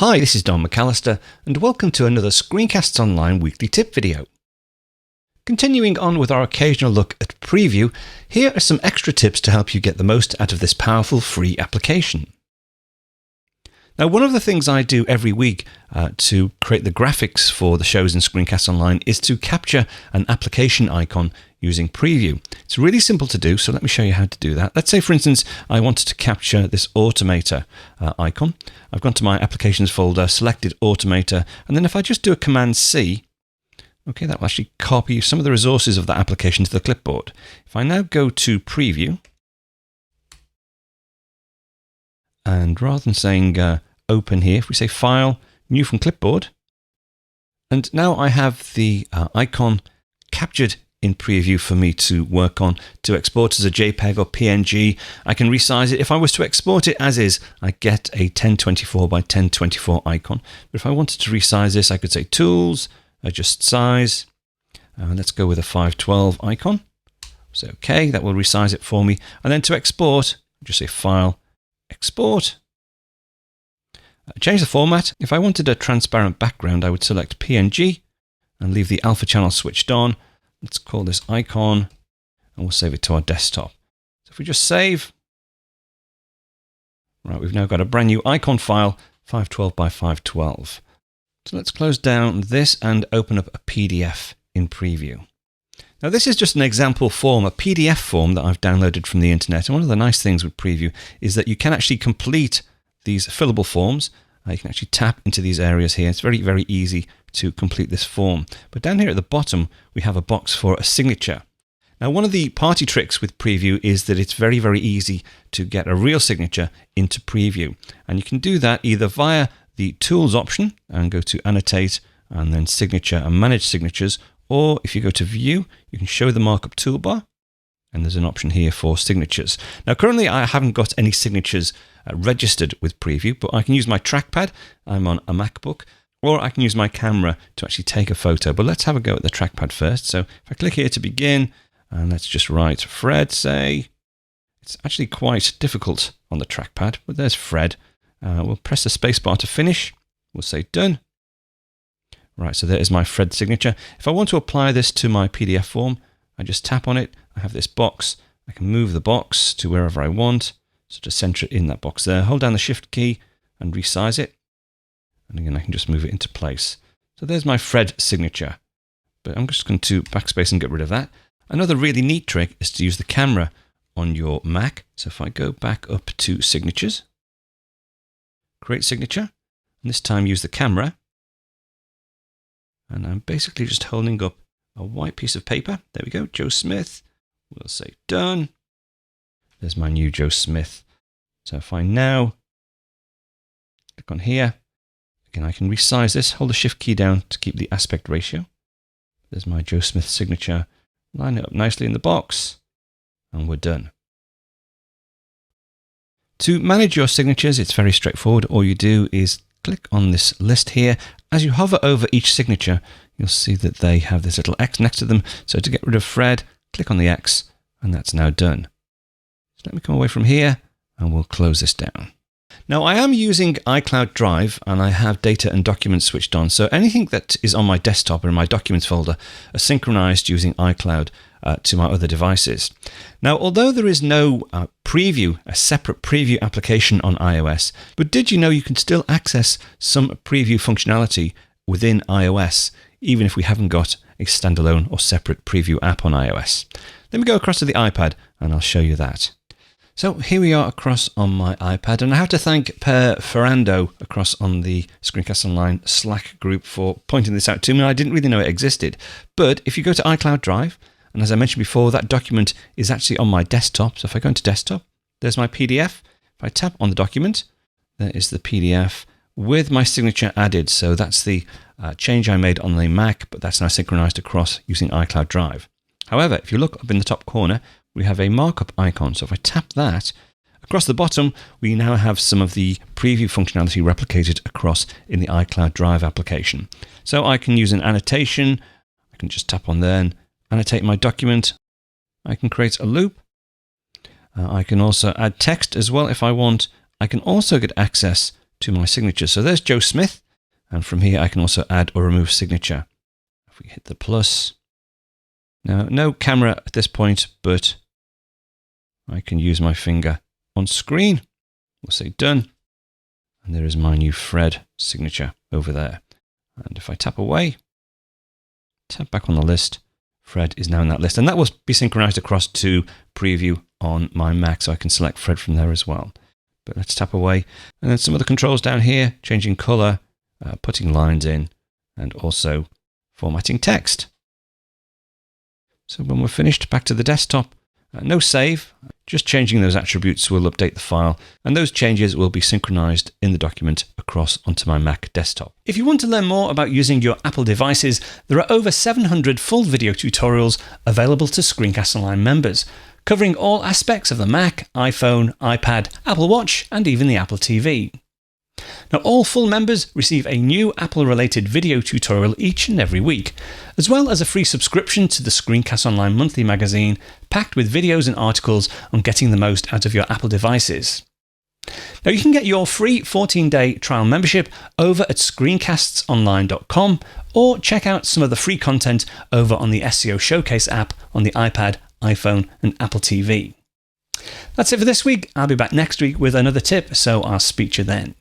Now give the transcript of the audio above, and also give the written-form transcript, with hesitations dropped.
Hi, this is Don McAllister, and welcome to another Screencasts Online weekly tip video. Continuing on with our occasional look at Preview, here are some extra tips to help you get the most out of this powerful free application. Now, one of the things I do every week to create the graphics for the shows in Screencasts Online is to capture an application icon using Preview. It's really simple to do, so let me show you how to do that. Let's say, for instance, I wanted to capture this Automator icon. I've gone to my Applications folder, selected Automator, and then if I just do a Command-C, okay, that will actually copy some of the resources of that application to the clipboard. If I now go to Preview, and rather than saying open here, if we say File, New from Clipboard, and now I have the icon captured in Preview for me to work on, to export as a JPEG or PNG. I can resize it. If I was to export it as is, I get a 1024 by 1024 icon. But if I wanted to resize this, I could say Tools, Adjust Size. Let's go with a 512 icon. So OK, that will resize it for me. And then to export, just say File, Export. Change the format. If I wanted a transparent background, I would select PNG and leave the alpha channel switched on. Let's call this icon, and we'll save it to our desktop. So if we just save, right, we've now got a brand new icon file, 512 by 512. So let's close down this and open up a PDF in Preview. Now, this is just an example form, a PDF form that I've downloaded from the internet. And one of the nice things with Preview is that you can actually complete these fillable forms. You can actually tap into these areas here. It's very, very easy to complete this form. But down here at the bottom, we have a box for a signature. Now, one of the party tricks with Preview is that it's very, very easy to get a real signature into Preview. And you can do that either via the Tools option and go to Annotate and then Signature and Manage Signatures. Or if you go to View, you can show the markup toolbar. And there's an option here for signatures. Now, currently, I haven't got any signatures registered with Preview, but I can use my trackpad. I'm on a MacBook. Or I can use my camera to actually take a photo. But let's have a go at the trackpad first. So if I click here to begin, and let's just write Fred, say. It's actually quite difficult on the trackpad, but there's Fred. We'll press the spacebar to finish. We'll say done. Right, so there is my Fred signature. If I want to apply this to my PDF form, I just tap on it. I have this box. I can move the box to wherever I want. So just center it in that box there. Hold down the Shift key and resize it. And again, I can just move it into place. So there's my Fred signature. But I'm just going to backspace and get rid of that. Another really neat trick is to use the camera on your Mac. So if I go back up to Signatures, create signature, and this time use the camera. And I'm basically just holding up a white piece of paper. There we go, Joe Smith. We'll say done. There's my new Joe Smith. So if I now click on here, again, I can resize this, hold the Shift key down to keep the aspect ratio. There's my Joe Smith signature. Line it up nicely in the box, and we're done. To manage your signatures, it's very straightforward. All you do is click on this list here. As you hover over each signature, you'll see that they have this little X next to them. So to get rid of Fred, click on the X, and that's now done. So let me come away from here, and we'll close this down. Now, I am using iCloud Drive, and I have data and documents switched on. So anything that is on my desktop or in my documents folder are synchronized using iCloud to my other devices. Now, although there is no preview, a separate preview application on iOS, but did you know you can still access some preview functionality within iOS, even if we haven't got a standalone or separate preview app on iOS? Let me go across to the iPad and I'll show you that. So here we are across on my iPad, and I have to thank Per Ferrando across on the Screencast Online Slack group for pointing this out to me. I didn't really know it existed. But if you go to iCloud Drive, and as I mentioned before, that document is actually on my desktop. So if I go into desktop, there's my PDF. If I tap on the document, there is the PDF with my signature added. So that's the change I made on the Mac, but that's now synchronized across using iCloud Drive. However, if you look up in the top corner, we have a markup icon. So if I tap that, across the bottom, we now have some of the preview functionality replicated across in the iCloud Drive application. So I can use an annotation. I can just tap on there and annotate my document. I can create a loop. I can also add text as well if I want. I can also get access to my signature. So there's Joe Smith. And from here, I can also add or remove signature. If we hit the plus. Now, no camera at this point, but I can use my finger on screen. We'll say done. And there is my new Fred signature over there. And if I tap away, tap back on the list, Fred is now in that list. And that will be synchronized across to preview on my Mac, so I can select Fred from there as well. But let's tap away. And then some of the controls down here, changing color, putting lines in, and also formatting text. So when we're finished, back to the desktop, no save, just changing those attributes will update the file, and those changes will be synchronized in the document across onto my Mac desktop. If you want to learn more about using your Apple devices, there are over 700 full video tutorials available to Screencast Online members, covering all aspects of the Mac, iPhone, iPad, Apple Watch, and even the Apple TV. Now, all full members receive a new Apple-related video tutorial each and every week, as well as a free subscription to the Screencast Online monthly magazine, packed with videos and articles on getting the most out of your Apple devices. Now, you can get your free 14-day trial membership over at screencastsonline.com, or check out some of the free content over on the SEO Showcase app on the iPad, iPhone, and Apple TV. That's it for this week. I'll be back next week with another tip, so I'll speak to you then.